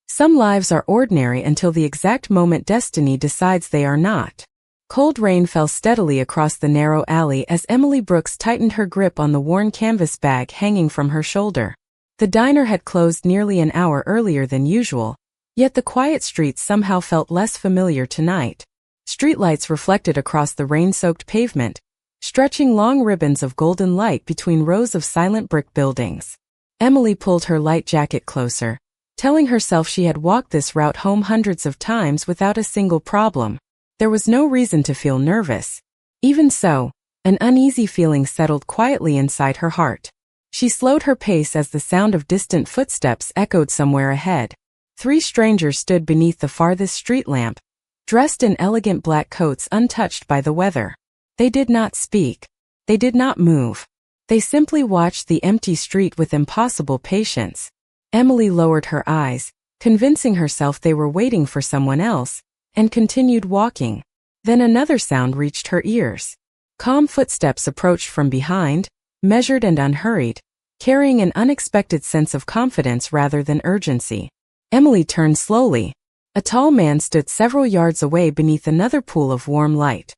Some lives are ordinary until the exact moment destiny decides they are not. Cold rain fell steadily across the narrow alley as Emily Brooks tightened her grip on the worn canvas bag hanging from her shoulder. The diner had closed nearly an hour earlier than usual, yet the quiet streets somehow felt less familiar tonight. Streetlights reflected across the rain-soaked pavement, stretching long ribbons of golden light between rows of silent brick buildings. Emily pulled her light jacket closer, telling herself she had walked this route home hundreds of times without a single problem. There was no reason to feel nervous. Even so, an uneasy feeling settled quietly inside her heart. She slowed her pace as the sound of distant footsteps echoed somewhere ahead. 3 strangers stood beneath the farthest street lamp, dressed in elegant black coats untouched by the weather. They did not speak. They did not move. They simply watched the empty street with impossible patience. Emily lowered her eyes, convincing herself they were waiting for someone else, and continued walking. Then another sound reached her ears. Calm footsteps approached from behind, measured and unhurried, carrying an unexpected sense of confidence rather than urgency. Emily turned slowly. A tall man stood several yards away beneath another pool of warm light.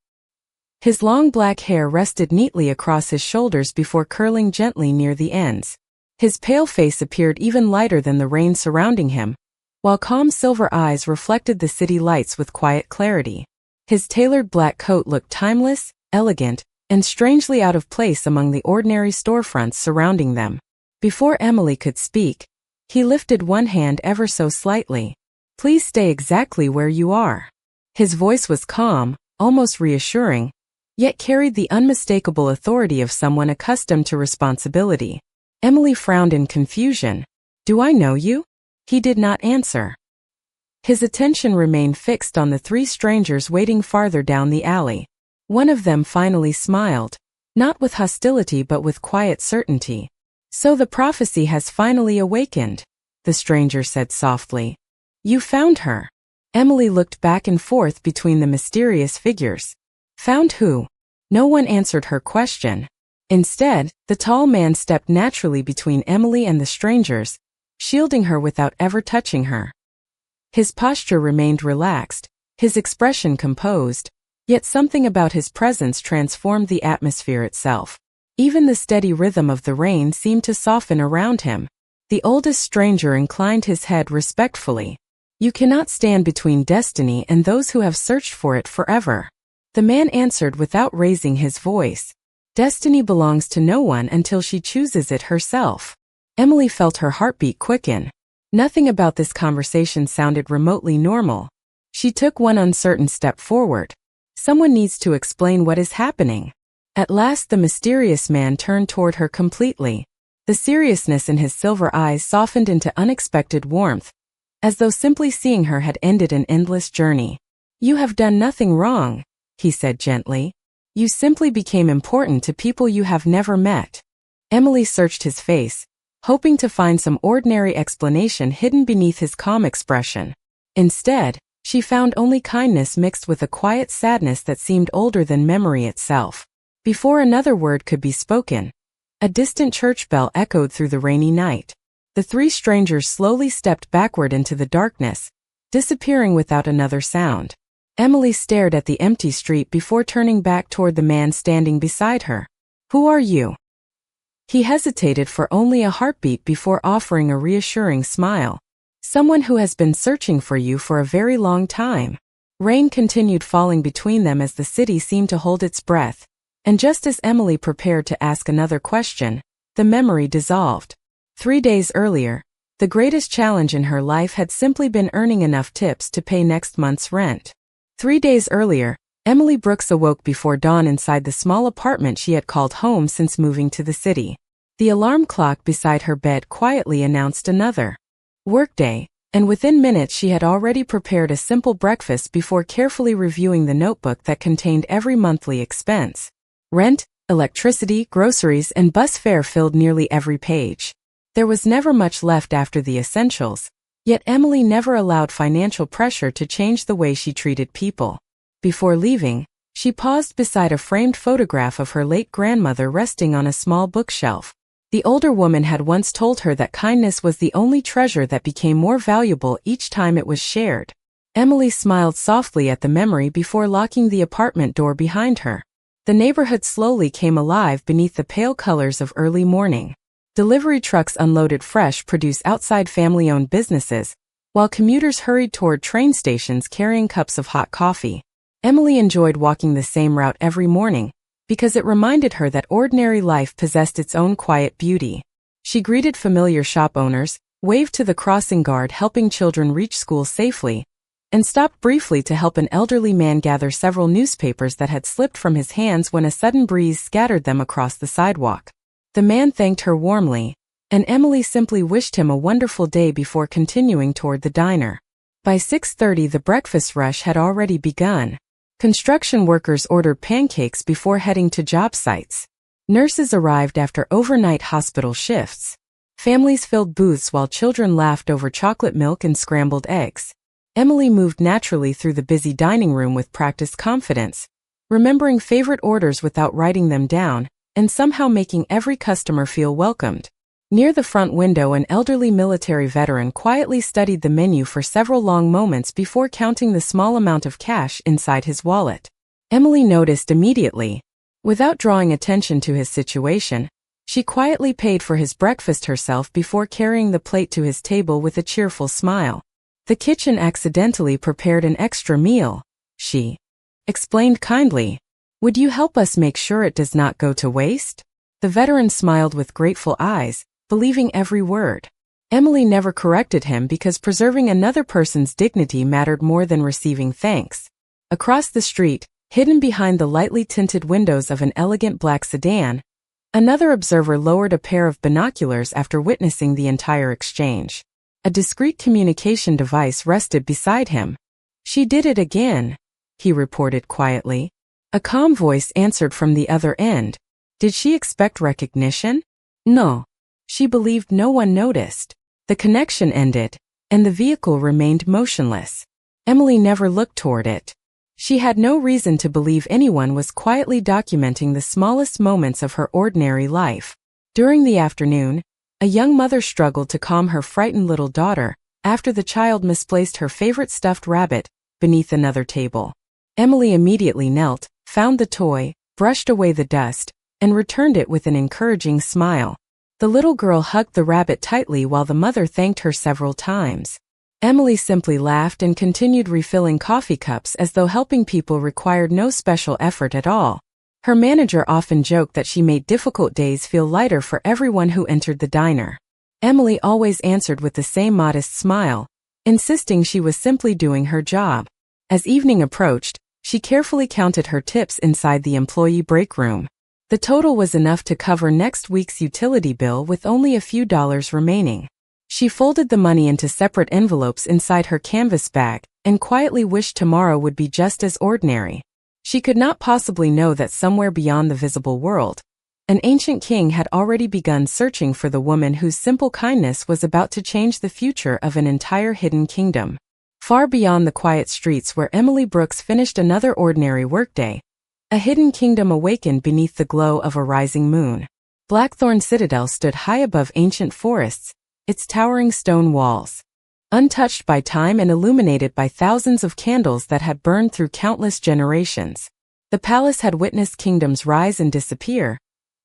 His long black hair rested neatly across his shoulders before curling gently near the ends. His pale face appeared even lighter than the rain surrounding him, while calm silver eyes reflected the city lights with quiet clarity. His tailored black coat looked timeless, elegant, and strangely out of place among the ordinary storefronts surrounding them. Before Emily could speak, he lifted one hand ever so slightly. "Please stay exactly where you are." His voice was calm, almost reassuring, yet carried the unmistakable authority of someone accustomed to responsibility. Emily frowned in confusion. "Do I know you?" He did not answer. His attention remained fixed on the 3 strangers waiting farther down the alley. One of them finally smiled, not with hostility but with quiet certainty. "So the prophecy has finally awakened," the stranger said softly. "You found her." Emily looked back and forth between the mysterious figures. Found who? No one answered her question. Instead, the tall man stepped naturally between Emily and the strangers, shielding her without ever touching her. His posture remained relaxed, his expression composed, yet something about his presence transformed the atmosphere itself. Even the steady rhythm of the rain seemed to soften around him. The oldest stranger inclined his head respectfully. "You cannot stand between destiny and those who have searched for it forever." The man answered without raising his voice. "Destiny belongs to no one until she chooses it herself." Emily felt her heartbeat quicken. Nothing about this conversation sounded remotely normal. She took one uncertain step forward. Someone needs to explain what is happening. At last the mysterious man turned toward her completely. The seriousness in his silver eyes softened into unexpected warmth, as though simply seeing her had ended an endless journey. "You have done nothing wrong," he said gently. "You simply became important to people you have never met." Emily searched his face, hoping to find some ordinary explanation hidden beneath his calm expression. Instead, she found only kindness mixed with a quiet sadness that seemed older than memory itself. Before another word could be spoken, a distant church bell echoed through the rainy night. The 3 strangers slowly stepped backward into the darkness, disappearing without another sound. Emily stared at the empty street before turning back toward the man standing beside her. "Who are you?" He hesitated for only a heartbeat before offering a reassuring smile. "Someone who has been searching for you for a very long time." Rain continued falling between them as the city seemed to hold its breath, and just as Emily prepared to ask another question, the memory dissolved. 3 days earlier, the greatest challenge in her life had simply been earning enough tips to pay next month's rent. 3 days earlier, Emily Brooks awoke before dawn inside the small apartment she had called home since moving to the city. The alarm clock beside her bed quietly announced another workday, and within minutes she had already prepared a simple breakfast before carefully reviewing the notebook that contained every monthly expense. Rent, electricity, groceries, and bus fare filled nearly every page. There was never much left after the essentials, yet Emily never allowed financial pressure to change the way she treated people. Before leaving, she paused beside a framed photograph of her late grandmother resting on a small bookshelf. The older woman had once told her that kindness was the only treasure that became more valuable each time it was shared. Emily smiled softly at the memory before locking the apartment door behind her. The neighborhood slowly came alive beneath the pale colors of early morning. Delivery trucks unloaded fresh produce outside family-owned businesses, while commuters hurried toward train stations carrying cups of hot coffee. Emily enjoyed walking the same route every morning, because it reminded her that ordinary life possessed its own quiet beauty. She greeted familiar shop owners, waved to the crossing guard helping children reach school safely, and stopped briefly to help an elderly man gather several newspapers that had slipped from his hands when a sudden breeze scattered them across the sidewalk. The man thanked her warmly, and Emily simply wished him a wonderful day before continuing toward the diner. By 6:30 the breakfast rush had already begun. Construction workers ordered pancakes before heading to job sites. Nurses arrived after overnight hospital shifts. Families filled booths while children laughed over chocolate milk and scrambled eggs. Emily moved naturally through the busy dining room with practiced confidence, remembering favorite orders without writing them down, and somehow making every customer feel welcomed. Near the front window, an elderly military veteran quietly studied the menu for several long moments before counting the small amount of cash inside his wallet. Emily noticed immediately. Without drawing attention to his situation, she quietly paid for his breakfast herself before carrying the plate to his table with a cheerful smile. The kitchen accidentally prepared an extra meal, she explained kindly. Would you help us make sure it does not go to waste? The veteran smiled with grateful eyes, believing every word. Emily never corrected him because preserving another person's dignity mattered more than receiving thanks. Across the street, hidden behind the lightly tinted windows of an elegant black sedan, another observer lowered a pair of binoculars after witnessing the entire exchange. A discreet communication device rested beside him. She did it again, he reported quietly. A calm voice answered from the other end. Did she expect recognition? No. She believed no one noticed. The connection ended, and the vehicle remained motionless. Emily never looked toward it. She had no reason to believe anyone was quietly documenting the smallest moments of her ordinary life. During the afternoon, a young mother struggled to calm her frightened little daughter after the child misplaced her favorite stuffed rabbit beneath another table. Emily immediately knelt, found the toy, brushed away the dust, and returned it with an encouraging smile. The little girl hugged the rabbit tightly while the mother thanked her several times. Emily simply laughed and continued refilling coffee cups as though helping people required no special effort at all. Her manager often joked that she made difficult days feel lighter for everyone who entered the diner. Emily always answered with the same modest smile, insisting she was simply doing her job. As evening approached, she carefully counted her tips inside the employee break room. The total was enough to cover next week's utility bill with only a few dollars remaining. She folded the money into separate envelopes inside her canvas bag and quietly wished tomorrow would be just as ordinary. She could not possibly know that somewhere beyond the visible world, an ancient king had already begun searching for the woman whose simple kindness was about to change the future of an entire hidden kingdom. Far beyond the quiet streets where Emily Brooks finished another ordinary workday, a hidden kingdom awakened beneath the glow of a rising moon. Blackthorn Citadel stood high above ancient forests, its towering stone walls untouched by time and illuminated by thousands of candles that had burned through countless generations. The palace had witnessed kingdoms rise and disappear,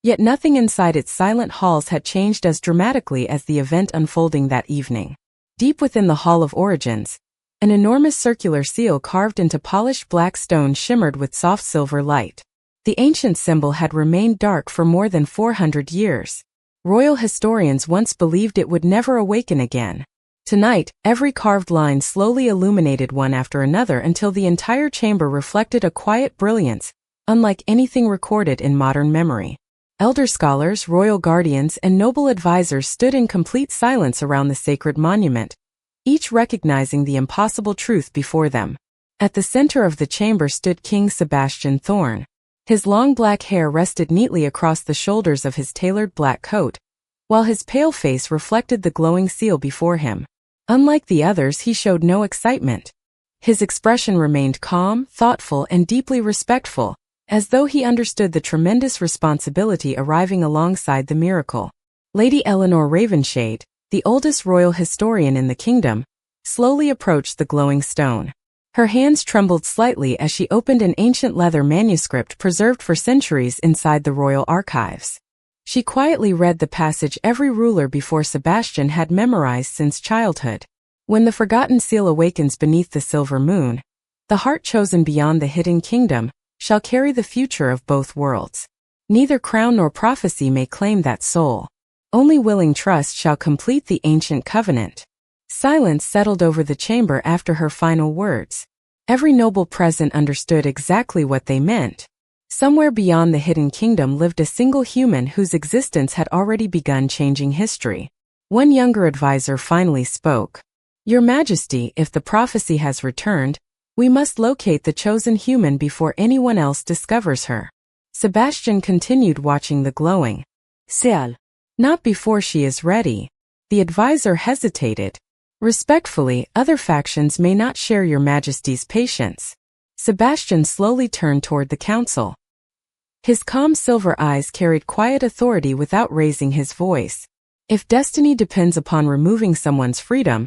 yet nothing inside its silent halls had changed as dramatically as the event unfolding that evening. Deep within the Hall of Origins, an enormous circular seal carved into polished black stone shimmered with soft silver light. The ancient symbol had remained dark for more than 400 years. Royal historians once believed it would never awaken again. Tonight, every carved line slowly illuminated one after another until the entire chamber reflected a quiet brilliance, unlike anything recorded in modern memory. Elder scholars, royal guardians, and noble advisors stood in complete silence around the sacred monument, each recognizing the impossible truth before them. At the center of the chamber stood King Sebastian Thorne. His long black hair rested neatly across the shoulders of his tailored black coat, while his pale face reflected the glowing seal before him. Unlike the others, he showed no excitement. His expression remained calm, thoughtful, and deeply respectful, as though he understood the tremendous responsibility arriving alongside the miracle. Lady Eleanor Ravenshade, the oldest royal historian in the kingdom, slowly approached the glowing stone. Her hands trembled slightly as she opened an ancient leather manuscript preserved for centuries inside the royal archives. She quietly read the passage every ruler before Sebastian had memorized since childhood. When the forgotten seal awakens beneath the silver moon, the heart chosen beyond the hidden kingdom shall carry the future of both worlds. Neither crown nor prophecy may claim that soul. Only willing trust shall complete the ancient covenant. Silence settled over the chamber after her final words. Every noble present understood exactly what they meant. Somewhere beyond the hidden kingdom lived a single human whose existence had already begun changing history. One younger advisor finally spoke. "Your Majesty, if the prophecy has returned, we must locate the chosen human before anyone else discovers her." Sebastian continued watching the glowing seal. "Not before she is ready." The advisor hesitated. "Respectfully, other factions may not share your Majesty's patience." Sebastian slowly turned toward the council. His calm silver eyes carried quiet authority without raising his voice. If destiny depends upon removing someone's freedom,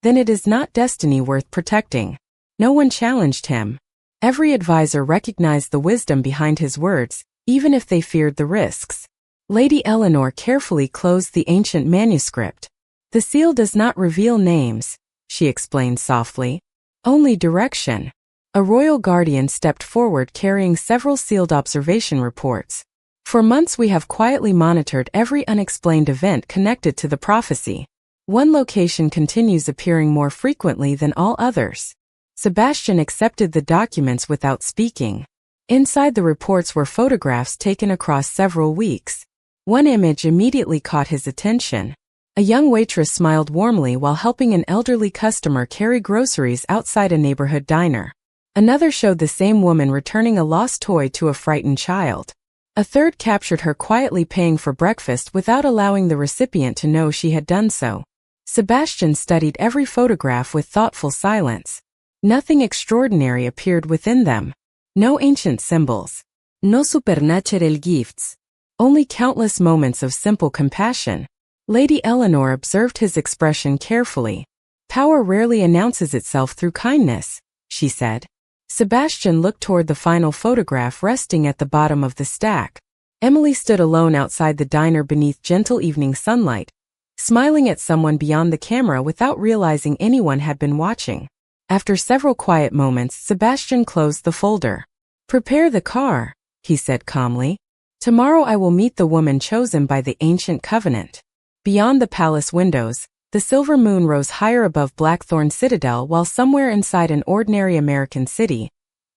then it is not destiny worth protecting. No one challenged him. Every advisor recognized the wisdom behind his words, even if they feared the risks. Lady Eleanor carefully closed the ancient manuscript. "The seal does not reveal names," she explained softly. "Only direction." A royal guardian stepped forward carrying several sealed observation reports. "For months we have quietly monitored every unexplained event connected to the prophecy. One location continues appearing more frequently than all others." Sebastian accepted the documents without speaking. Inside the reports were photographs taken across several weeks. One image immediately caught his attention. A young waitress smiled warmly while helping an elderly customer carry groceries outside a neighborhood diner. Another showed the same woman returning a lost toy to a frightened child. A third captured her quietly paying for breakfast without allowing the recipient to know she had done so. Sebastian studied every photograph with thoughtful silence. Nothing extraordinary appeared within them. No ancient symbols. No supernatural gifts. Only countless moments of simple compassion. Lady Eleanor observed his expression carefully. "Power rarely announces itself through kindness," she said. Sebastian looked toward the final photograph resting at the bottom of the stack. Emily stood alone outside the diner beneath gentle evening sunlight, smiling at someone beyond the camera without realizing anyone had been watching. After several quiet moments, Sebastian closed the folder. "Prepare the car," he said calmly. "Tomorrow I will meet the woman chosen by the ancient covenant." Beyond the palace windows, the silver moon rose higher above Blackthorn Citadel while somewhere inside an ordinary American city,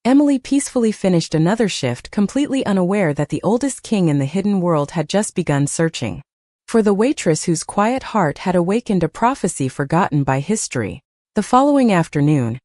Emily peacefully finished another shift completely unaware that the oldest king in the hidden world had just begun searching for the waitress whose quiet heart had awakened a prophecy forgotten by history. The following afternoon,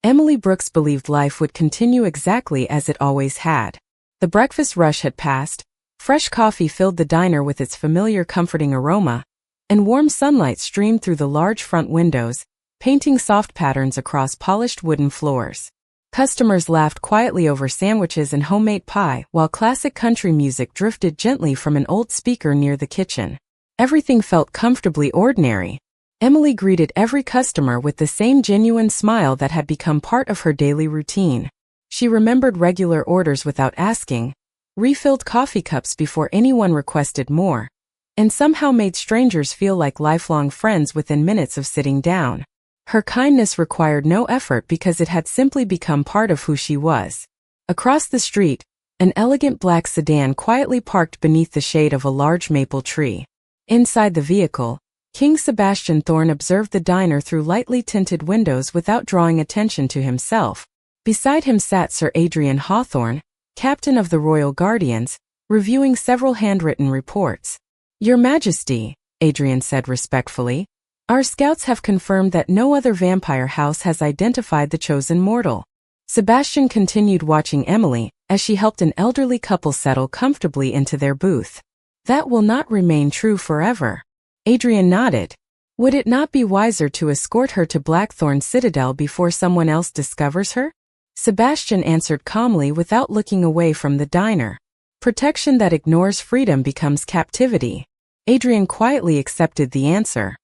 Emily Brooks believed life would continue exactly as it always had. The breakfast rush had passed, fresh coffee filled the diner with its familiar comforting aroma, and warm sunlight streamed through the large front windows, painting soft patterns across polished wooden floors. Customers laughed quietly over sandwiches and homemade pie while classic country music drifted gently from an old speaker near the kitchen. Everything felt comfortably ordinary. Emily greeted every customer with the same genuine smile that had become part of her daily routine. She remembered regular orders without asking, refilled coffee cups before anyone requested more, and somehow made strangers feel like lifelong friends within minutes of sitting down. Her kindness required no effort because it had simply become part of who she was. Across the street, an elegant black sedan quietly parked beneath the shade of a large maple tree. Inside the vehicle, King Sebastian Thorne observed the diner through lightly tinted windows without drawing attention to himself. Beside him sat Sir Adrian Hawthorne, captain of the Royal Guardians, reviewing several handwritten reports. "Your Majesty," Adrian said respectfully, "our scouts have confirmed that no other vampire house has identified the chosen mortal." Sebastian continued watching Emily as she helped an elderly couple settle comfortably into their booth. "That will not remain true forever." Adrian nodded. "Would it not be wiser to escort her to Blackthorn Citadel before someone else discovers her?" Sebastian answered calmly without looking away from the diner. "Protection that ignores freedom becomes captivity." Adrian quietly accepted the answer.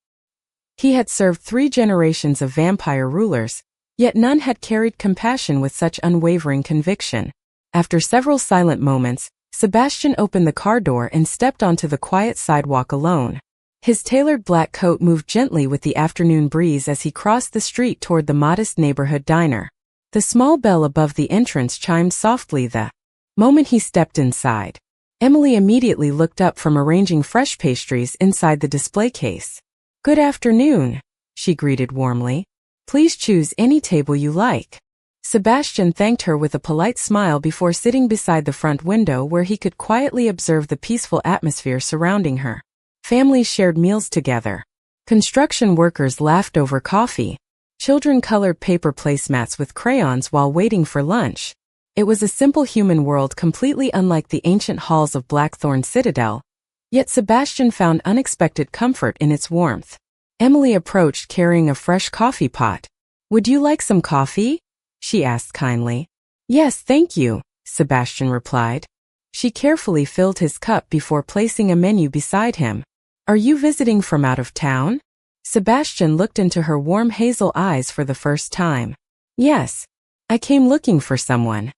He had served 3 generations of vampire rulers, yet none had carried compassion with such unwavering conviction. After several silent moments, Sebastian opened the car door and stepped onto the quiet sidewalk alone. His tailored black coat moved gently with the afternoon breeze as he crossed the street toward the modest neighborhood diner. The small bell above the entrance chimed softly the moment he stepped inside. Emily immediately looked up from arranging fresh pastries inside the display case. "Good afternoon," she greeted warmly. "Please choose any table you like." Sebastian thanked her with a polite smile before sitting beside the front window where he could quietly observe the peaceful atmosphere surrounding her. Families shared meals together. Construction workers laughed over coffee. Children colored paper placemats with crayons while waiting for lunch. It was a simple human world completely unlike the ancient halls of Blackthorn Citadel, yet Sebastian found unexpected comfort in its warmth. Emily approached carrying a fresh coffee pot. "Would you like some coffee?" she asked kindly. "Yes, thank you," Sebastian replied. She carefully filled his cup before placing a menu beside him. "Are you visiting from out of town?" Sebastian looked into her warm hazel eyes for the first time. "Yes. I came looking for someone."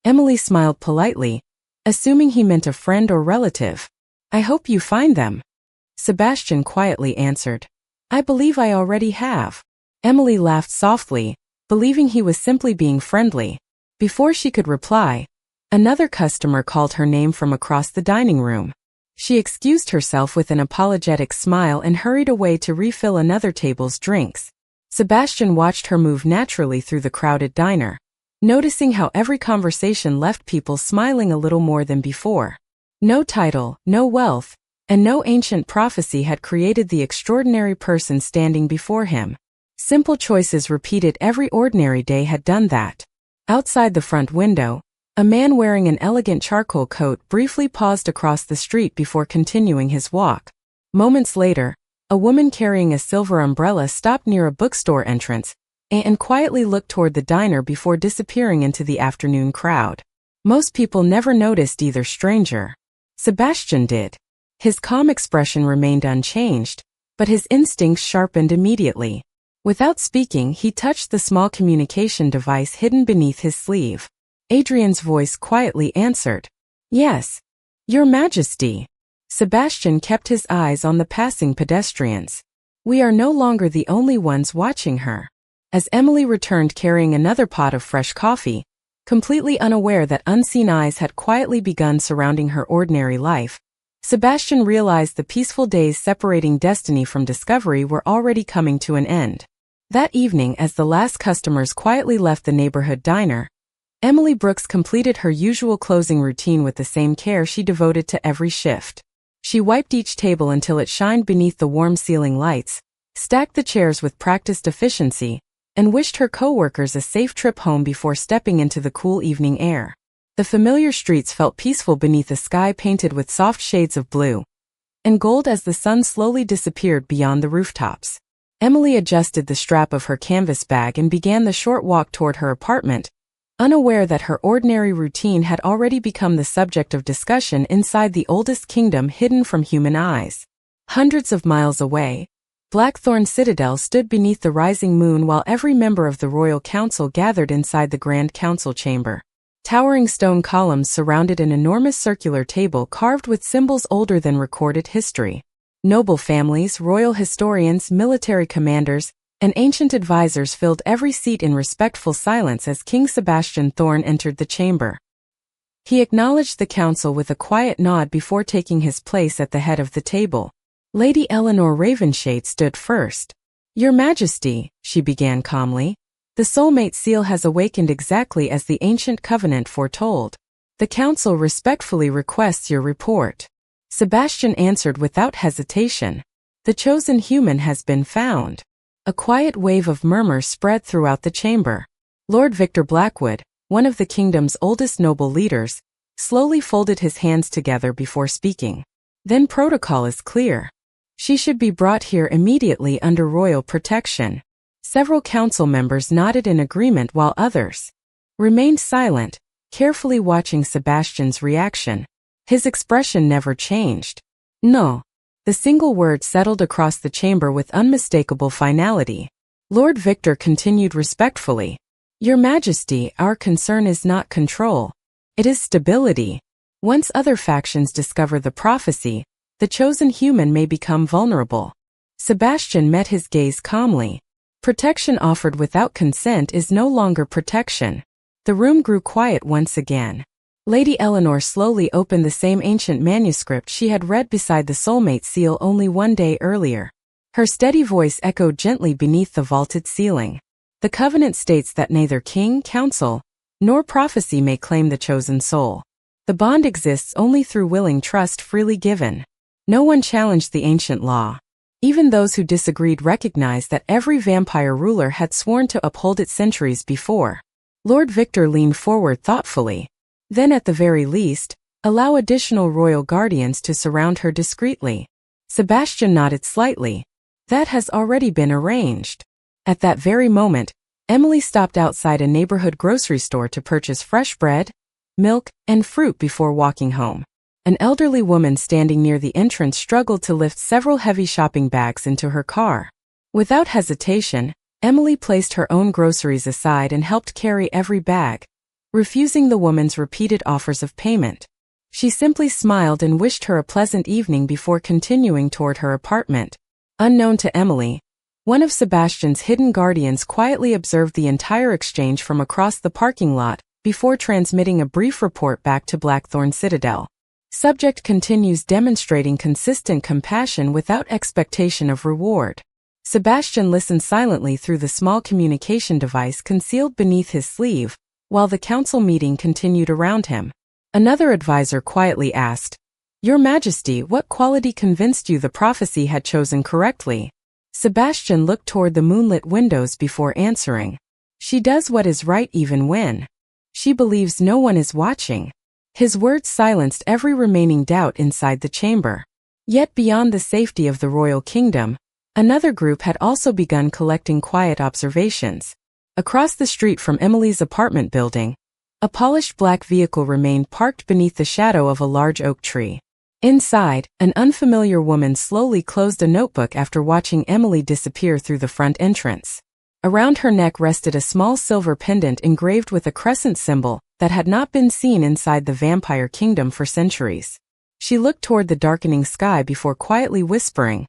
Emily smiled politely, assuming he meant a friend or relative. "I hope you find them." Sebastian quietly answered. "I believe I already have." Emily laughed softly, believing he was simply being friendly. Before she could reply, another customer called her name from across the dining room. She excused herself with an apologetic smile and hurried away to refill another table's drinks. Sebastian watched her move naturally through the crowded diner, noticing how every conversation left people smiling a little more than before. No title, no wealth, and no ancient prophecy had created the extraordinary person standing before him. Simple choices repeated every ordinary day had done that. Outside the front window, a man wearing an elegant charcoal coat briefly paused across the street before continuing his walk. Moments later, a woman carrying a silver umbrella stopped near a bookstore entrance and quietly looked toward the diner before disappearing into the afternoon crowd. Most people never noticed either stranger. Sebastian did. His calm expression remained unchanged, but his instincts sharpened immediately. Without speaking, he touched the small communication device hidden beneath his sleeve. Adrian's voice quietly answered, "Yes, Your Majesty." Sebastian kept his eyes on the passing pedestrians. "We are no longer the only ones watching her." As Emily returned carrying another pot of fresh coffee, completely unaware that unseen eyes had quietly begun surrounding her ordinary life, Sebastian realized the peaceful days separating destiny from discovery were already coming to an end. That evening, as the last customers quietly left the neighborhood diner, Emily Brooks completed her usual closing routine with the same care she devoted to every shift. She wiped each table until it shined beneath the warm ceiling lights, stacked the chairs with practiced efficiency, and wished her coworkers a safe trip home before stepping into the cool evening air. The familiar streets felt peaceful beneath a sky painted with soft shades of blue and gold as the sun slowly disappeared beyond the rooftops. Emily adjusted the strap of her canvas bag and began the short walk toward her apartment, unaware that her ordinary routine had already become the subject of discussion inside the oldest kingdom hidden from human eyes. Hundreds of miles away, Blackthorn Citadel stood beneath the rising moon while every member of the royal council gathered inside the Grand Council chamber. Towering stone columns surrounded an enormous circular table carved with symbols older than recorded history. Noble families, royal historians, military commanders, and ancient advisors filled every seat in respectful silence as King Sebastian Thorne entered the chamber. He acknowledged the council with a quiet nod before taking his place at the head of the table. Lady Eleanor Ravenshade stood first. "Your Majesty," she began calmly, "the Soulmate seal has awakened exactly as the ancient covenant foretold. The council respectfully requests your report." Sebastian answered without hesitation. "The chosen human has been found." A quiet wave of murmurs spread throughout the chamber. Lord Victor Blackwood, one of the kingdom's oldest noble leaders, slowly folded his hands together before speaking. "Then protocol is clear. She should be brought here immediately under royal protection." Several council members nodded in agreement while others remained silent, carefully watching Sebastian's reaction. His expression never changed. "No. The single word settled across the chamber with unmistakable finality. Lord Victor continued respectfully. Your Majesty, our concern is not control. It is stability. Once other factions discover the prophecy, the chosen human may become vulnerable. Sebastian met his gaze calmly. Protection offered without consent is no longer protection. The room grew quiet once again. Lady Eleanor slowly opened the same ancient manuscript she had read beside the Soulmate seal only one day earlier. Her steady voice echoed gently beneath the vaulted ceiling. The covenant states that neither king, council, nor prophecy may claim the chosen soul. The bond exists only through willing trust freely given. No one challenged the ancient law. Even those who disagreed recognized that every vampire ruler had sworn to uphold it centuries before. Lord Victor leaned forward thoughtfully. Then at the very least, allow additional royal guardians to surround her discreetly. Sebastian nodded slightly. That has already been arranged. At that very moment, Emily stopped outside a neighborhood grocery store to purchase fresh bread, milk, and fruit before walking home. An elderly woman standing near the entrance struggled to lift several heavy shopping bags into her car. Without hesitation, Emily placed her own groceries aside and helped carry every bag, refusing the woman's repeated offers of payment. She simply smiled and wished her a pleasant evening before continuing toward her apartment. Unknown to Emily, one of Sebastian's hidden guardians quietly observed the entire exchange from across the parking lot before transmitting a brief report back to Blackthorn Citadel. Subject continues demonstrating consistent compassion without expectation of reward. Sebastian listened silently through the small communication device concealed beneath his sleeve, while the council meeting continued around him. Another advisor quietly asked, Your Majesty, what quality convinced you the prophecy had chosen correctly? Sebastian looked toward the moonlit windows before answering. She does what is right even when she believes no one is watching. His words silenced every remaining doubt inside the chamber. Yet beyond the safety of the royal kingdom, another group had also begun collecting quiet observations. Across the street from Emily's apartment building, a polished black vehicle remained parked beneath the shadow of a large oak tree. Inside, an unfamiliar woman slowly closed a notebook after watching Emily disappear through the front entrance. Around her neck rested a small silver pendant engraved with a crescent symbol that had not been seen inside the vampire kingdom for centuries. She looked toward the darkening sky before quietly whispering,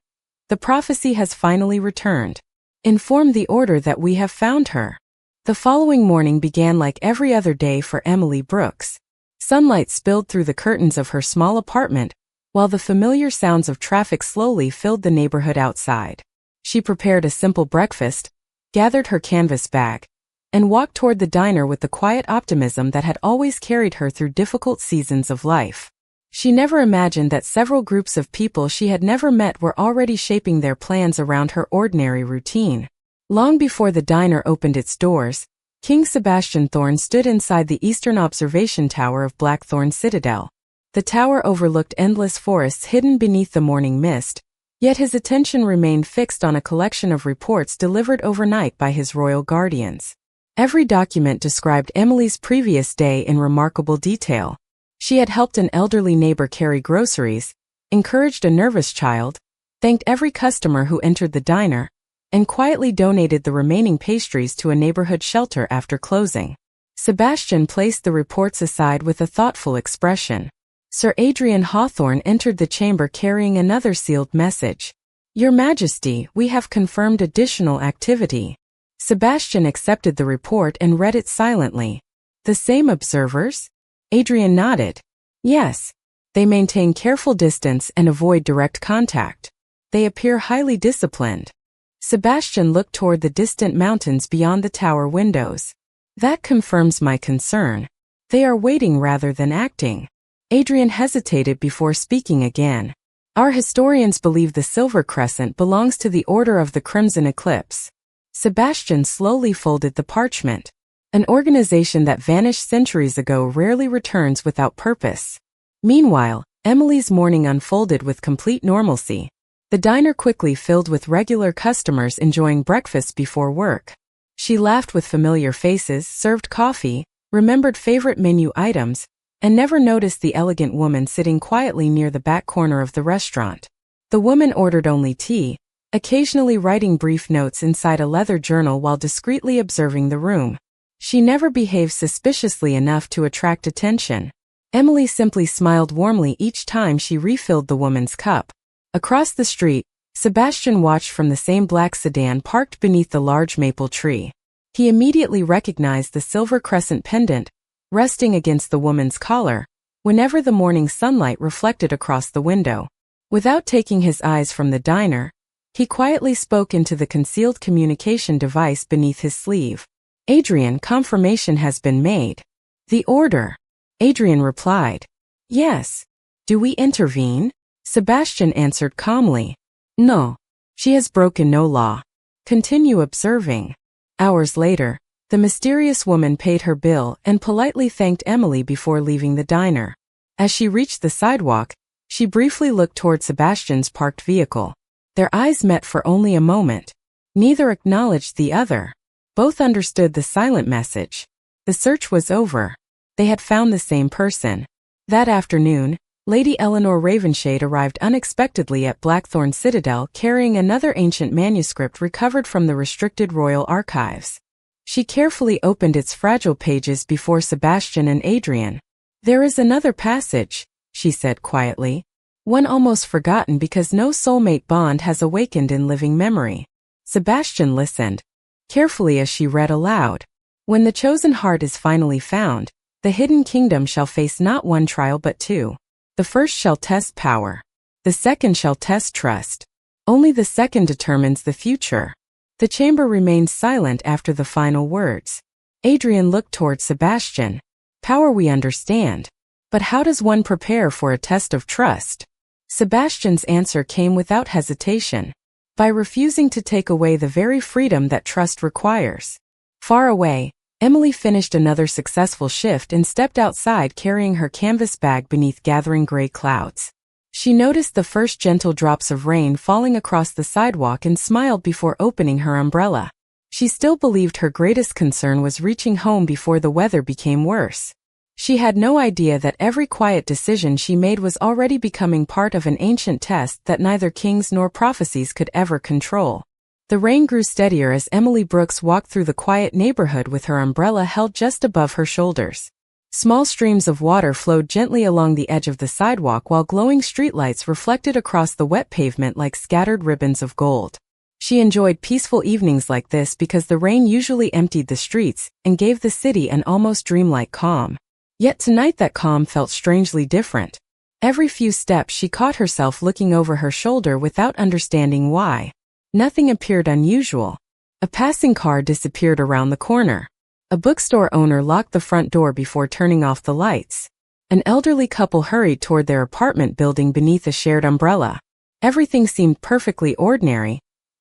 The prophecy has finally returned. Inform the order that we have found her. The following morning began like every other day for Emily Brooks. Sunlight spilled through the curtains of her small apartment, while the familiar sounds of traffic slowly filled the neighborhood outside. She prepared a simple breakfast, gathered her canvas bag, and walked toward the diner with the quiet optimism that had always carried her through difficult seasons of life. She never imagined that several groups of people she had never met were already shaping their plans around her ordinary routine. Long before the diner opened its doors, King Sebastian Thorne stood inside the eastern observation tower of Blackthorn Citadel. The tower overlooked endless forests hidden beneath the morning mist, yet his attention remained fixed on a collection of reports delivered overnight by his royal guardians. Every document described Emily's previous day in remarkable detail. She had helped an elderly neighbor carry groceries, encouraged a nervous child, thanked every customer who entered the diner, and quietly donated the remaining pastries to a neighborhood shelter after closing. Sebastian placed the reports aside with a thoughtful expression. Sir Adrian Hawthorne entered the chamber carrying another sealed message. Your Majesty, we have confirmed additional activity. Sebastian accepted the report and read it silently. The same observers? Adrian nodded. Yes. They maintain careful distance and avoid direct contact. They appear highly disciplined. Sebastian looked toward the distant mountains beyond the tower windows. That confirms my concern. They are waiting rather than acting. Adrian hesitated before speaking again. Our historians believe the Silver Crescent belongs to the Order of the Crimson Eclipse. Sebastian slowly folded the parchment. An organization that vanished centuries ago rarely returns without purpose. Meanwhile, Emily's morning unfolded with complete normalcy. The diner quickly filled with regular customers enjoying breakfast before work. She laughed with familiar faces, served coffee, remembered favorite menu items, and never noticed the elegant woman sitting quietly near the back corner of the restaurant. The woman ordered only tea, occasionally writing brief notes inside a leather journal while discreetly observing the room. She never behaved suspiciously enough to attract attention. Emily simply smiled warmly each time she refilled the woman's cup. Across the street, Sebastian watched from the same black sedan parked beneath the large maple tree. He immediately recognized the silver crescent pendant, resting against the woman's collar, whenever the morning sunlight reflected across the window. Without taking his eyes from the diner, he quietly spoke into the concealed communication device beneath his sleeve. "Adrian, confirmation has been made." "The order?" Adrian replied. "Yes." "Do we intervene?" Sebastian answered calmly. "No. She has broken no law. Continue observing." Hours later, the mysterious woman paid her bill and politely thanked Emily before leaving the diner. As she reached the sidewalk, she briefly looked toward Sebastian's parked vehicle. Their eyes met for only a moment. Neither acknowledged the other. Both understood the silent message. The search was over. They had found the same person. That afternoon, Lady Eleanor Ravenshade arrived unexpectedly at Blackthorn Citadel carrying another ancient manuscript recovered from the restricted royal archives. She carefully opened its fragile pages before Sebastian and Adrian. "There is another passage," she said quietly. "One almost forgotten because no soulmate bond has awakened in living memory." Sebastian listened carefully as she read aloud. "When the chosen heart is finally found, the hidden kingdom shall face not one trial but two. The first shall test power. The second shall test trust. Only the second determines the future." The chamber remained silent after the final words. Adrian looked toward Sebastian. "Power we understand. But how does one prepare for a test of trust?" Sebastian's answer came without hesitation. "By refusing to take away the very freedom that trust requires." Far away, Emily finished another successful shift and stepped outside carrying her canvas bag beneath gathering gray clouds. She noticed the first gentle drops of rain falling across the sidewalk and smiled before opening her umbrella. She still believed her greatest concern was reaching home before the weather became worse. She had no idea that every quiet decision she made was already becoming part of an ancient test that neither kings nor prophecies could ever control. The rain grew steadier as Emily Brooks walked through the quiet neighborhood with her umbrella held just above her shoulders. Small streams of water flowed gently along the edge of the sidewalk while glowing streetlights reflected across the wet pavement like scattered ribbons of gold. She enjoyed peaceful evenings like this because the rain usually emptied the streets and gave the city an almost dreamlike calm. Yet tonight that calm felt strangely different. Every few steps she caught herself looking over her shoulder without understanding why. Nothing appeared unusual. A passing car disappeared around the corner. A bookstore owner locked the front door before turning off the lights. An elderly couple hurried toward their apartment building beneath a shared umbrella. Everything seemed perfectly ordinary,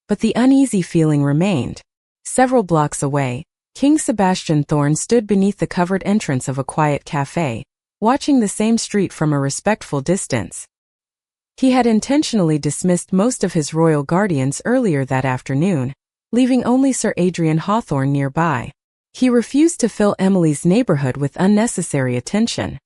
but the uneasy feeling remained. Several blocks away, King Sebastian Thorne stood beneath the covered entrance of a quiet cafe, watching the same street from a respectful distance. He had intentionally dismissed most of his royal guardians earlier that afternoon, leaving only Sir Adrian Hawthorne nearby. He refused to fill Emily's neighborhood with unnecessary attention.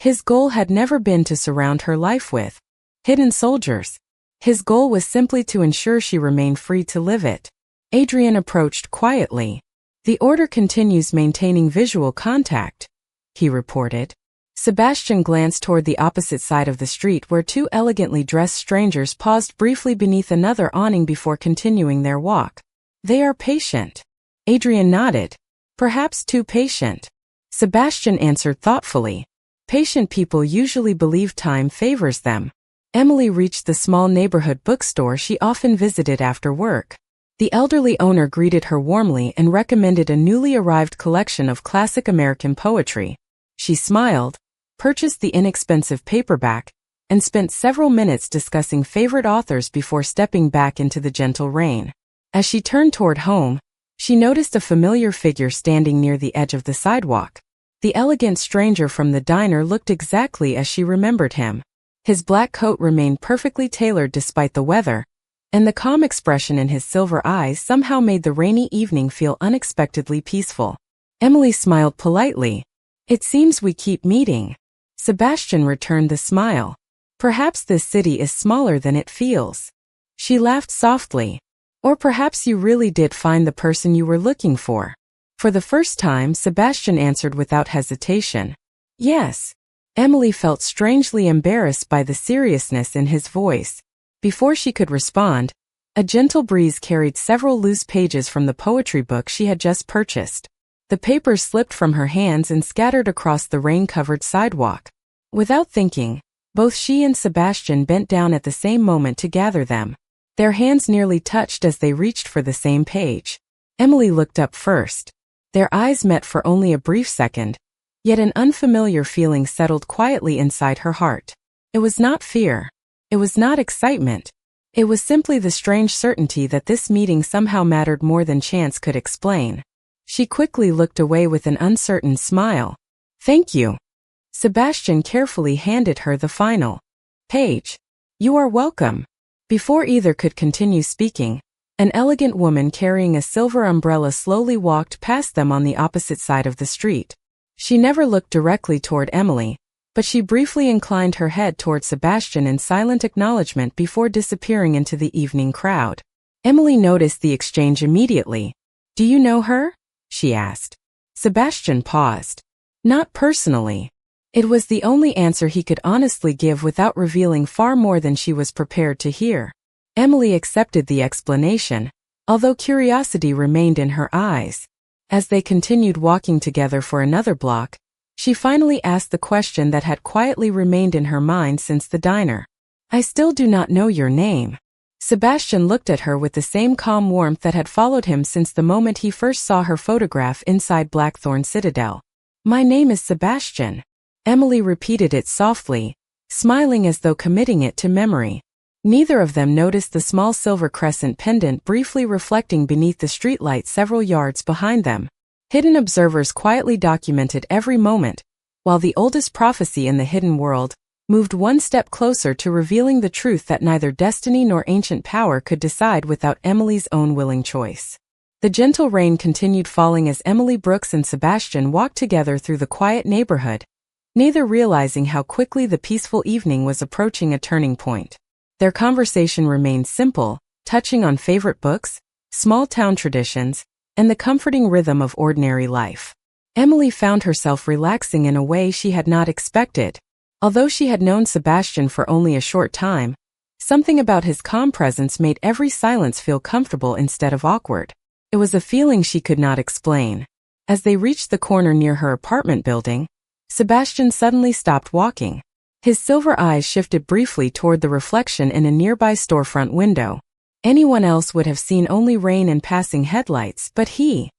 His goal had never been to surround her life with hidden soldiers. His goal was simply to ensure she remained free to live it. Adrian approached quietly. "The order continues maintaining visual contact," he reported. Sebastian glanced toward the opposite side of the street where two elegantly dressed strangers paused briefly beneath another awning before continuing their walk. "They are patient." Adrian nodded. "Perhaps too patient." Sebastian answered thoughtfully. "Patient people usually believe time favors them." Emily reached the small neighborhood bookstore she often visited after work. The elderly owner greeted her warmly and recommended a newly arrived collection of classic American poetry. She smiled, purchased the inexpensive paperback, and spent several minutes discussing favorite authors before stepping back into the gentle rain. As she turned toward home, she noticed a familiar figure standing near the edge of the sidewalk. The elegant stranger from the diner looked exactly as she remembered him. His black coat remained perfectly tailored despite the weather, and the calm expression in his silver eyes somehow made the rainy evening feel unexpectedly peaceful. Emily smiled politely. "It seems we keep meeting." Sebastian returned the smile. Perhaps this city is smaller than it feels. She laughed softly. Or perhaps you really did find the person you were looking for. For the first time, Sebastian answered without hesitation. Yes. Emily felt strangely embarrassed by the seriousness in his voice. Before she could respond, a gentle breeze carried several loose pages from the poetry book she had just purchased. The papers slipped from her hands and scattered across the rain-covered sidewalk. Without thinking, both she and Sebastian bent down at the same moment to gather them. Their hands nearly touched as they reached for the same page. Emily looked up first. Their eyes met for only a brief second, yet an unfamiliar feeling settled quietly inside her heart. It was not fear. It was not excitement. It was simply the strange certainty that this meeting somehow mattered more than chance could explain. She quickly looked away with an uncertain smile. Thank you. Sebastian carefully handed her the final page. You are welcome. Before either could continue speaking, an elegant woman carrying a silver umbrella slowly walked past them on the opposite side of the street. She never looked directly toward Emily, but she briefly inclined her head toward Sebastian in silent acknowledgement before disappearing into the evening crowd. Emily noticed the exchange immediately. Do you know her? She asked. Sebastian paused. Not personally. It was the only answer he could honestly give without revealing far more than she was prepared to hear. Emily accepted the explanation, although curiosity remained in her eyes. As they continued walking together for another block, she finally asked the question that had quietly remained in her mind since the diner. I still do not know your name. Sebastian looked at her with the same calm warmth that had followed him since the moment he first saw her photograph inside Blackthorn Citadel. My name is Sebastian. Emily repeated it softly, smiling as though committing it to memory. Neither of them noticed the small silver crescent pendant briefly reflecting beneath the streetlight several yards behind them. Hidden observers quietly documented every moment, while the oldest prophecy in the hidden world moved one step closer to revealing the truth that neither destiny nor ancient power could decide without Emily's own willing choice. The gentle rain continued falling as Emily Brooks and Sebastian walked together through the quiet neighborhood, neither realizing how quickly the peaceful evening was approaching a turning point. Their conversation remained simple, touching on favorite books, small-town traditions, and the comforting rhythm of ordinary life. Emily found herself relaxing in a way she had not expected. Although she had known Sebastian for only a short time, something about his calm presence made every silence feel comfortable instead of awkward. It was a feeling she could not explain. As they reached the corner near her apartment building, Sebastian suddenly stopped walking. His silver eyes shifted briefly toward the reflection in a nearby storefront window. Anyone else would have seen only rain and passing headlights, but he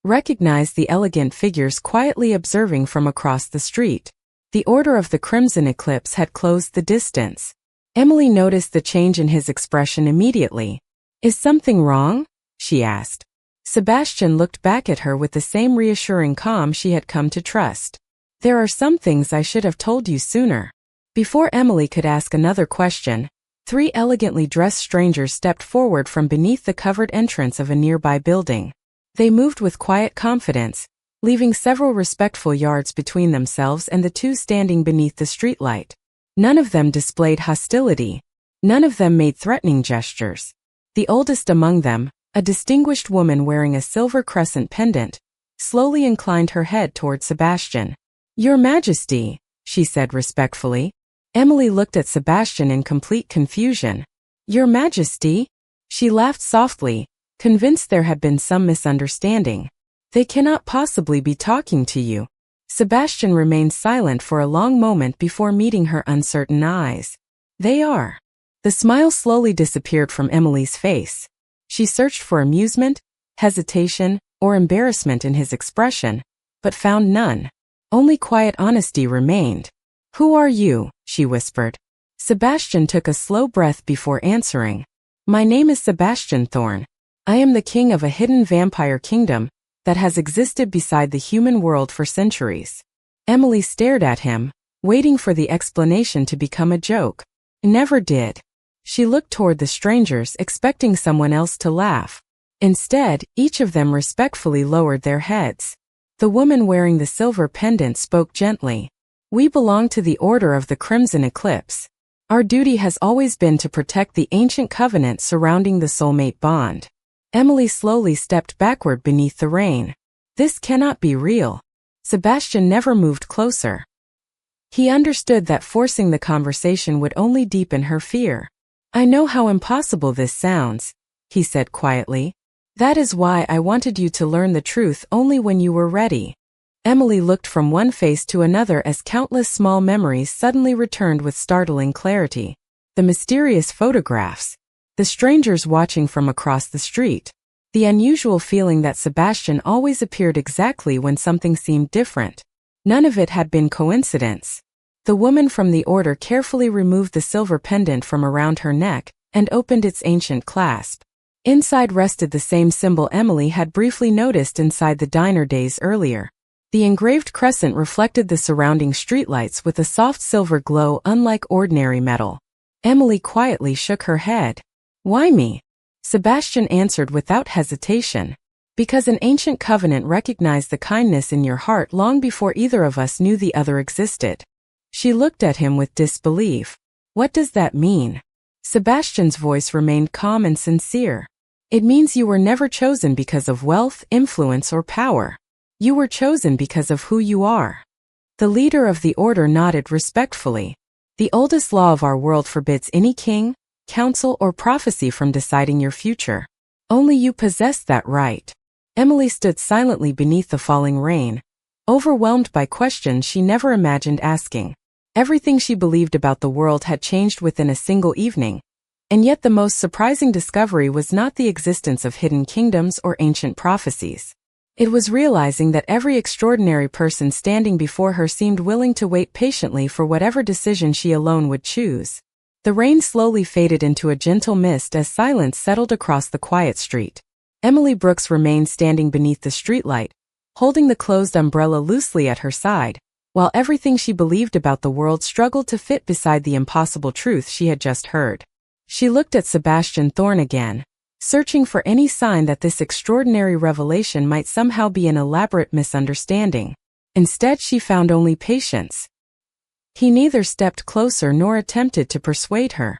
recognized the elegant figures quietly observing from across the street. The Order of the Crimson Eclipse had closed the distance. Emily noticed the change in his expression immediately. Is something wrong? She asked. Sebastian looked back at her with the same reassuring calm she had come to trust. There are some things I should have told you sooner. Before Emily could ask another question, 3 elegantly dressed strangers stepped forward from beneath the covered entrance of a nearby building. They moved with quiet confidence, leaving several respectful yards between themselves and the two standing beneath the streetlight. None of them displayed hostility. None of them made threatening gestures. The oldest among them, a distinguished woman wearing a silver crescent pendant, slowly inclined her head toward Sebastian. Your Majesty, she said respectfully. Emily looked at Sebastian in complete confusion. Your Majesty? She laughed softly, convinced there had been some misunderstanding. They cannot possibly be talking to you. Sebastian remained silent for a long moment before meeting her uncertain eyes. They are. The smile slowly disappeared from Emily's face. She searched for amusement, hesitation, or embarrassment in his expression, but found none. Only quiet honesty remained. Who are you? She whispered. Sebastian took a slow breath before answering. My name is Sebastian Thorn. I am the king of a hidden vampire kingdom that has existed beside the human world for centuries. Emily stared at him, waiting for the explanation to become a joke. Never did. She looked toward the strangers, expecting someone else to laugh. Instead, each of them respectfully lowered their heads. The woman wearing the silver pendant spoke gently. We belong to the Order of the Crimson Eclipse. Our duty has always been to protect the ancient covenant surrounding the soulmate bond. Emily slowly stepped backward beneath the rain. This cannot be real. Sebastian never moved closer. He understood that forcing the conversation would only deepen her fear. I know how impossible this sounds, he said quietly. That is why I wanted you to learn the truth only when you were ready. Emily looked from one face to another as countless small memories suddenly returned with startling clarity. The mysterious photographs. The strangers watching from across the street. The unusual feeling that Sebastian always appeared exactly when something seemed different. None of it had been coincidence. The woman from the order carefully removed the silver pendant from around her neck and opened its ancient clasp. Inside rested the same symbol Emily had briefly noticed inside the diner days earlier. The engraved crescent reflected the surrounding streetlights with a soft silver glow unlike ordinary metal. Emily quietly shook her head. Why me? Sebastian answered without hesitation. Because an ancient covenant recognized the kindness in your heart long before either of us knew the other existed. She looked at him with disbelief. What does that mean? Sebastian's voice remained calm and sincere. It means you were never chosen because of wealth, influence, or power. You were chosen because of who you are. The leader of the order nodded respectfully. The oldest law of our world forbids any king, council, or prophecy from deciding your future. Only you possess that right. Emily stood silently beneath the falling rain, overwhelmed by questions she never imagined asking. Everything she believed about the world had changed within a single evening, and yet the most surprising discovery was not the existence of hidden kingdoms or ancient prophecies. It was realizing that every extraordinary person standing before her seemed willing to wait patiently for whatever decision she alone would choose. The rain slowly faded into a gentle mist as silence settled across the quiet street. Emily Brooks remained standing beneath the streetlight, holding the closed umbrella loosely at her side, while everything she believed about the world struggled to fit beside the impossible truth she had just heard. She looked at Sebastian Thorne again, searching for any sign that this extraordinary revelation might somehow be an elaborate misunderstanding. Instead, she found only patience. He neither stepped closer nor attempted to persuade her.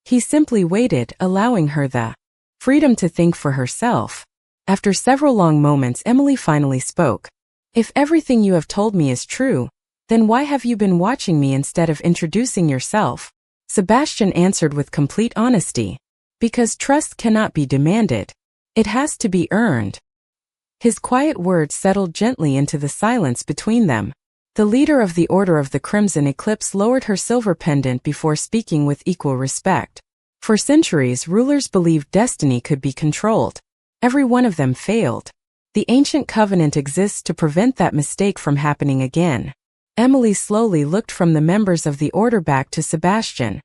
He simply waited, allowing her the freedom to think for herself. After several long moments, Emily finally spoke. If everything you have told me is true, then why have you been watching me instead of introducing yourself? Sebastian answered with complete honesty. Because trust cannot be demanded. It has to be earned. His quiet words settled gently into the silence between them. The leader of the Order of the Crimson Eclipse lowered her silver pendant before speaking with equal respect. For centuries, rulers believed destiny could be controlled. Every one of them failed. The ancient covenant exists to prevent that mistake from happening again. Emily slowly looked from the members of the Order back to Sebastian.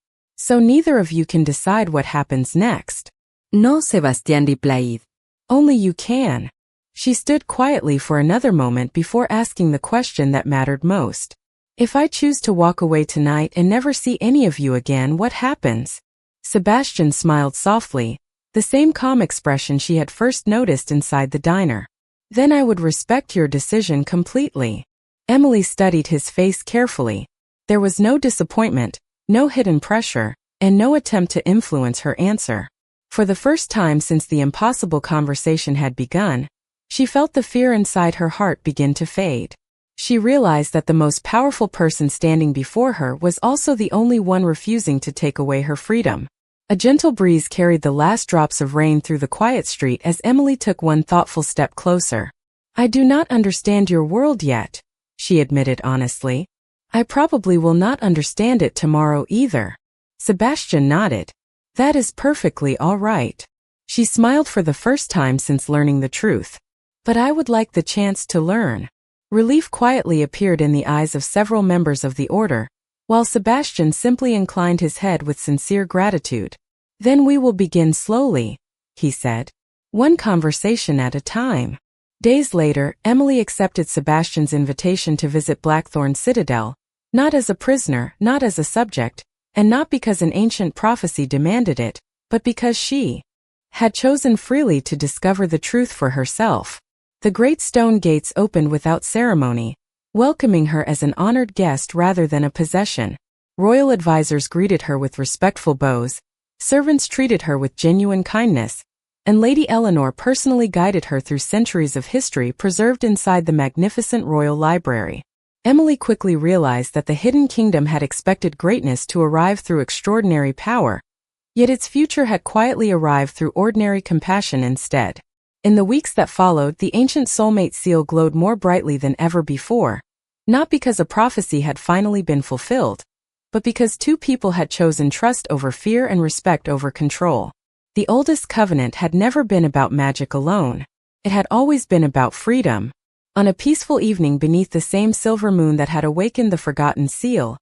So neither of you can decide what happens next. No, Sebastian replied. Only you can. She stood quietly for another moment before asking the question that mattered most. If I choose to walk away tonight and never see any of you again, what happens? Sebastian smiled softly, the same calm expression she had first noticed inside the diner. Then I would respect your decision completely. Emily studied his face carefully. There was no disappointment, no hidden pressure, and no attempt to influence her answer. For the first time since the impossible conversation had begun, she felt the fear inside her heart begin to fade. She realized that the most powerful person standing before her was also the only one refusing to take away her freedom. A gentle breeze carried the last drops of rain through the quiet street as Emily took one thoughtful step closer. I do not understand your world yet, she admitted honestly. I probably will not understand it tomorrow either. Sebastian nodded. That is perfectly all right. She smiled for the first time since learning the truth. But I would like the chance to learn. Relief quietly appeared in the eyes of several members of the order, while Sebastian simply inclined his head with sincere gratitude. Then we will begin slowly, he said. One conversation at a time. Days later, Emily accepted Sebastian's invitation to visit Blackthorn Citadel, not as a prisoner, not as a subject, and not because an ancient prophecy demanded it, but because she had chosen freely to discover the truth for herself. The great stone gates opened without ceremony, welcoming her as an honored guest rather than a possession. Royal advisors greeted her with respectful bows, servants treated her with genuine kindness, and Lady Eleanor personally guided her through centuries of history preserved inside the magnificent royal library. Emily quickly realized that the hidden kingdom had expected greatness to arrive through extraordinary power, yet its future had quietly arrived through ordinary compassion instead. In the weeks that followed, the ancient Soulmate seal glowed more brightly than ever before, not because a prophecy had finally been fulfilled, but because two people had chosen trust over fear and respect over control. The oldest covenant had never been about magic alone. It had always been about freedom. On a peaceful evening beneath the same silver moon that had awakened the forgotten seal,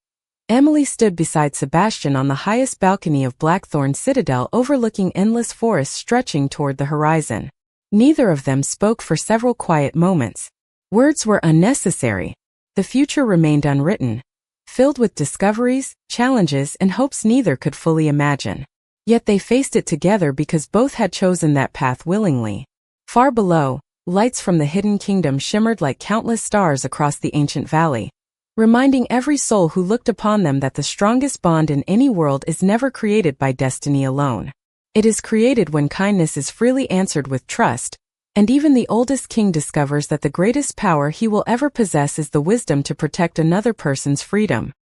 Emily stood beside Sebastian on the highest balcony of Blackthorn Citadel overlooking endless forests stretching toward the horizon. Neither of them spoke for several quiet moments. Words were unnecessary. The future remained unwritten, filled with discoveries, challenges, and hopes neither could fully imagine. Yet they faced it together because both had chosen that path willingly. Far below, lights from the hidden kingdom shimmered like countless stars across the ancient valley, reminding every soul who looked upon them that the strongest bond in any world is never created by destiny alone. It is created when kindness is freely answered with trust, and even the oldest king discovers that the greatest power he will ever possess is the wisdom to protect another person's freedom.